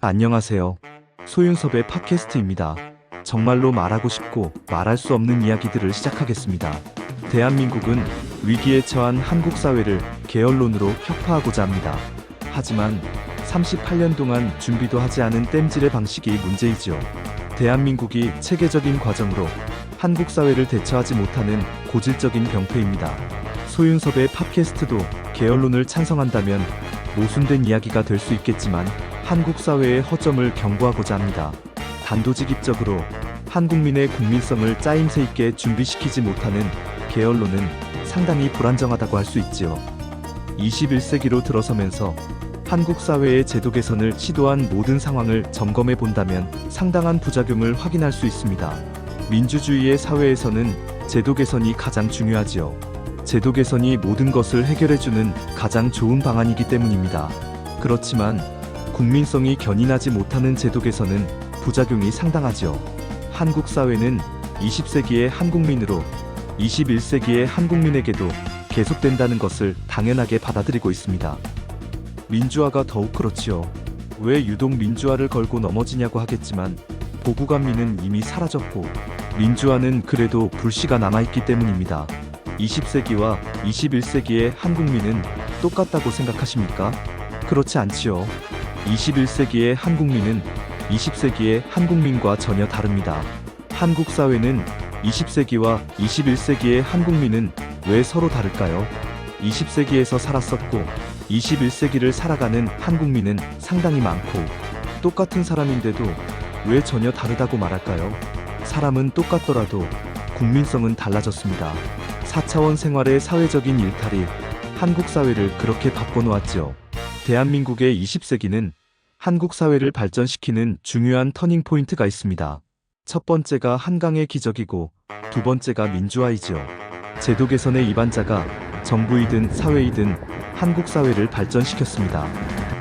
안녕하세요. 소윤섭의 팟캐스트입니다. 정말로 말하고 싶고 말할 수 없는 이야기들을 시작하겠습니다. 대한민국은 위기에 처한 한국 사회를 게을론으로 혁파하고자 합니다. 하지만 38년 동안 준비도 하지 않은 땜질의 방식이 문제이지요. 대한민국이 체계적인 과정으로 한국 사회를 대처하지 못하는 고질적인 병폐입니다. 소윤섭의 팟캐스트도 게을론을 찬성한다면 모순된 이야기가 될 수 있겠지만 한국 사회의 허점을 경고하고자 합니다. 단도직입적으로 한국민의 국민성을 짜임새 있게 준비시키지 못하는 게을론은 상당히 불안정하다고 할 수 있지요. 21세기로 들어서면서 한국 사회의 제도 개선을 시도한 모든 상황을 점검해 본다면 상당한 부작용을 확인할 수 있습니다. 민주주의의 사회에서는 제도 개선이 가장 중요하지요. 제도 개선이 모든 것을 해결해주는 가장 좋은 방안이기 때문입니다. 그렇지만 국민성이 견인하지 못하는 제도 개선은 부작용이 상당하지요. 한국 사회는 20세기의 한국민으로 21세기의 한국민에게도 계속된다는 것을 당연하게 받아들이고 있습니다. 민주화가 더욱 그렇지요. 왜 유독 민주화를 걸고 넘어지냐고 하겠지만 보국안민은 이미 사라졌고 민주화는 그래도 불씨가 남아있기 때문입니다. 20세기와 21세기의 한국민은 똑같다고 생각하십니까? 그렇지 않지요. 21세기의 한국민은 20세기의 한국민과 전혀 다릅니다. 한국 사회는 20세기와 21세기의 한국민은 왜 서로 다를까요? 20세기에서 살았었고 21세기를 살아가는 한국민은 상당히 많고 똑같은 사람인데도 왜 전혀 다르다고 말할까요? 사람은 똑같더라도 국민성은 달라졌습니다. 4차원 생활의 사회적인 일탈이 한국 사회를 그렇게 바꿔놓았지요. 대한민국의 20세기는 한국 사회를 발전시키는 중요한 터닝포인트가 있습니다. 첫 번째가 한강의 기적이고 두 번째가 민주화이지요. 제도 개선의 이반자가 정부이든 사회이든 한국 사회를 발전시켰습니다.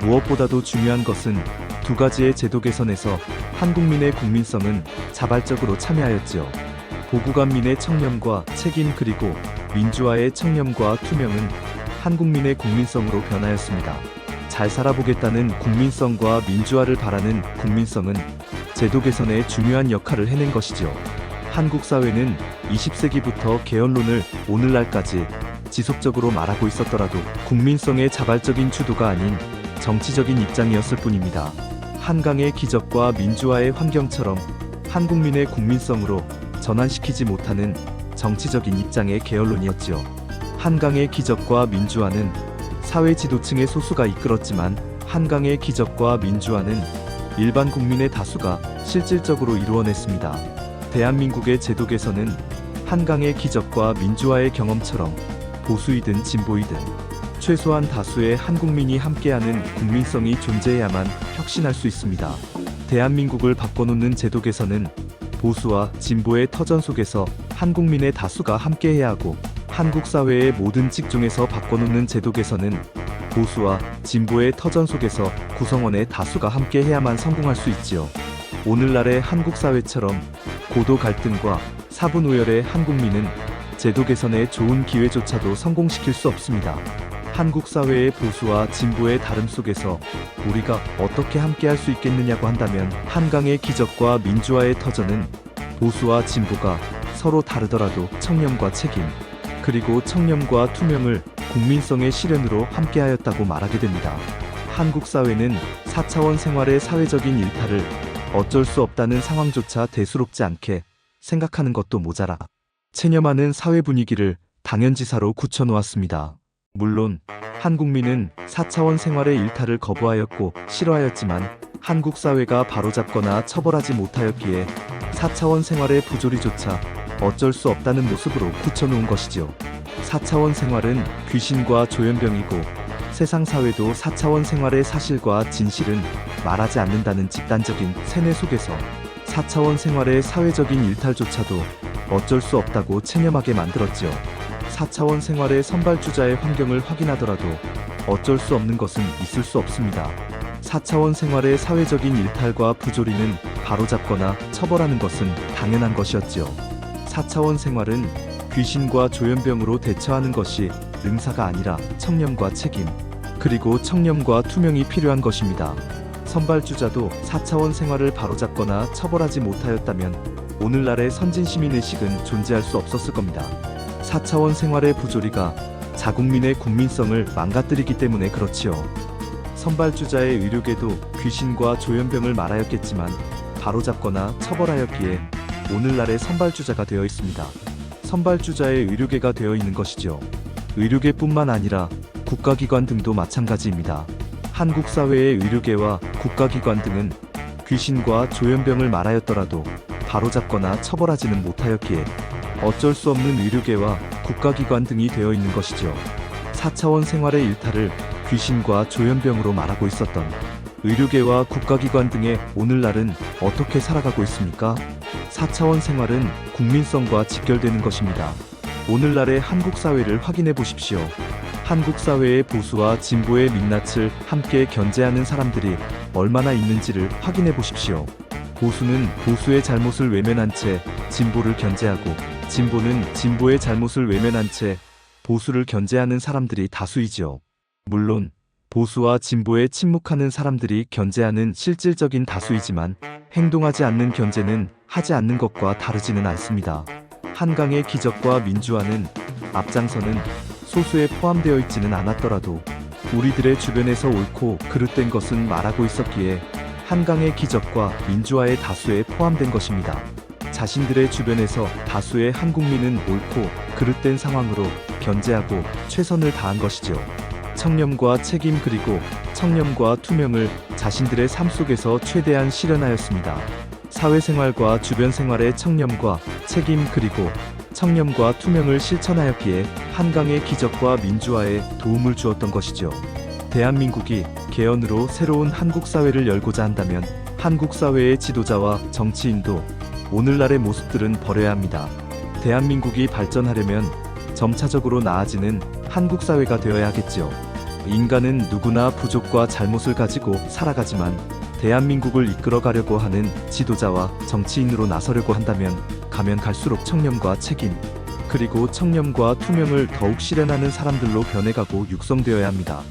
무엇보다도 중요한 것은 두 가지의 제도 개선에서 한국민의 국민성은 자발적으로 참여하였지요. 보국안민의 청렴과 책임 그리고 민주화의 청렴과 투명은 한국민의 국민성으로 변하였습니다. 잘 살아보겠다는 국민성과 민주화를 바라는 국민성은 제도 개선에 중요한 역할을 해낸 것이지요. 한국 사회는 20세기부터 게을론을 오늘날까지 지속적으로 말하고 있었더라도 국민성의 자발적인 주도가 아닌 정치적인 입장이었을 뿐입니다. 한강의 기적과 민주화의 환경처럼 한국민의 국민성으로 전환시키지 못하는 정치적인 입장의 게을론이었지요. 한강의 기적과 민주화는 사회 지도층의 소수가 이끌었지만 한강의 기적과 민주화는 일반 국민의 다수가 실질적으로 이루어냈습니다. 대한민국의 제도 개선은 한강의 기적과 민주화의 경험처럼 보수이든 진보이든 최소한 다수의 한국민이 함께하는 국민성이 존재해야만 혁신할 수 있습니다. 대한민국을 바꿔놓는 제도 개선은 보수와 진보의 터전 속에서 한국민의 다수가 함께해야 하고 한국 사회의 모든 직종에서 바꿔놓는 제도 개선은 보수와 진보의 터전 속에서 구성원의 다수가 함께해야만 성공할 수 있지요. 오늘날의 한국 사회처럼 고도 갈등과 사분오열의 한국민은 제도 개선의 좋은 기회조차도 성공시킬 수 없습니다. 한국 사회의 보수와 진보의 다름 속에서 우리가 어떻게 함께할 수 있겠느냐고 한다면 한강의 기적과 민주화의 터전은 보수와 진보가 서로 다르더라도 청렴과 책임 그리고 청렴과 투명을 국민성의 실현으로 함께하였다고 말하게 됩니다. 한국 사회는 4차원 생활의 사회적인 일탈을 어쩔 수 없다는 상황조차 대수롭지 않게 생각하는 것도 모자라 체념하는 사회 분위기를 당연지사로 굳혀놓았습니다. 물론 한국민은 4차원 생활의 일탈을 거부하였고 싫어하였지만 한국 사회가 바로잡거나 처벌하지 못하였기에 4차원 생활의 부조리조차 어쩔 수 없다는 모습으로 굳혀놓은 것이지요. 4차원 생활은 귀신과 조현병이고 세상 사회도 4차원 생활의 사실과 진실은 말하지 않는다는 집단적인 세뇌 속에서 4차원 생활의 사회적인 일탈조차도 어쩔 수 없다고 체념하게 만들었지요. 4차원 생활의 선발주자의 환경을 확인하더라도 어쩔 수 없는 것은 있을 수 없습니다. 4차원 생활의 사회적인 일탈과 부조리는 바로잡거나 처벌하는 것은 당연한 것이었지요. 4차원 생활은 귀신과 조현병으로 대처하는 것이 능사가 아니라 청렴과 책임, 그리고 청렴과 투명이 필요한 것입니다. 선발주자도 4차원 생활을 바로잡거나 처벌하지 못하였다면 오늘날의 선진시민의식은 존재할 수 없었을 겁니다. 4차원 생활의 부조리가 자국민의 국민성을 망가뜨리기 때문에 그렇지요. 선발주자의 의료계도 귀신과 조현병을 말하였겠지만 바로잡거나 처벌하였기에 오늘날의 선발주자가 되어 있습니다. 선발주자의 의료계가 되어 있는 것이죠. 의료계뿐만 아니라 국가기관 등도 마찬가지입니다. 한국 사회의 의료계와 국가기관 등은 귀신과 조현병을 말하였더라도 바로잡거나 처벌하지는 못하였기에 어쩔 수 없는 의료계와 국가기관 등이 되어 있는 것이죠. 4차원 생활의 일탈을 귀신과 조현병으로 말하고 있었던 의료계와 국가기관 등의 오늘날은 어떻게 살아가고 있습니까? 4차원 생활은 국민성과 직결되는 것입니다. 오늘날의 한국 사회를 확인해 보십시오. 한국 사회의 보수와 진보의 민낯을 함께 견제하는 사람들이 얼마나 있는지를 확인해 보십시오. 보수는 보수의 잘못을 외면한 채 진보를 견제하고 진보는 진보의 잘못을 외면한 채 보수를 견제하는 사람들이 다수이지요. 물론 보수와 진보에 침묵하는 사람들이 견제하는 실질적인 다수이지만 행동하지 않는 견제는 하지 않는 것과 다르지는 않습니다. 한강의 기적과 민주화는 앞장서는 소수에 포함되어 있지는 않았더라도 우리들의 주변에서 옳고 그릇된 것은 말하고 있었기에 한강의 기적과 민주화의 다수에 포함된 것입니다. 자신들의 주변에서 다수의 한국민은 옳고 그릇된 상황으로 견제하고 최선을 다한 것이죠. 청렴과 책임 그리고 청렴과 투명을 자신들의 삶 속에서 최대한 실현하였습니다. 사회생활과 주변생활의 청렴과 책임 그리고 청렴과 투명을 실천하였기에 한강의 기적과 민주화에 도움을 주었던 것이죠. 대한민국이 개헌으로 새로운 한국 사회를 열고자 한다면 한국 사회의 지도자와 정치인도 오늘날의 모습들은 버려야 합니다. 대한민국이 발전하려면 점차적으로 나아지는 한국 사회가 되어야 하겠지요. 인간은 누구나 부족과 잘못을 가지고 살아가지만 대한민국을 이끌어가려고 하는 지도자와 정치인으로 나서려고 한다면 가면 갈수록 청렴과 책임 그리고 청렴과 투명을 더욱 실현하는 사람들로 변해가고 육성되어야 합니다.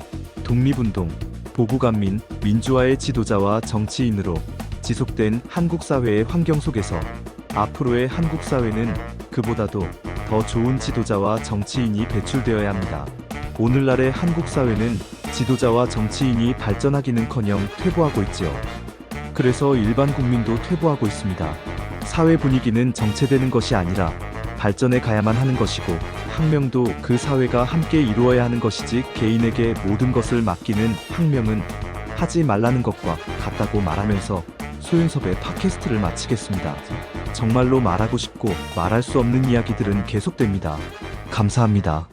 독립운동, 보국안민, 민주화의 지도자와 정치인으로 지속된 한국 사회의 환경 속에서 앞으로의 한국 사회는 그보다도 더 좋은 지도자와 정치인이 배출되어야 합니다. 오늘날의 한국 사회는 지도자와 정치인이 발전하기는커녕 퇴보하고 있지요. 그래서 일반 국민도 퇴보하고 있습니다. 사회 분위기는 정체되는 것이 아니라 발전해 가야만 하는 것이고 학명도 그 사회가 함께 이루어야 하는 것이지 개인에게 모든 것을 맡기는 학명은 하지 말라는 것과 같다고 말하면서 소윤섭의 팟캐스트를 마치겠습니다. 정말로 말하고 싶고 말할 수 없는 이야기들은 계속됩니다. 감사합니다.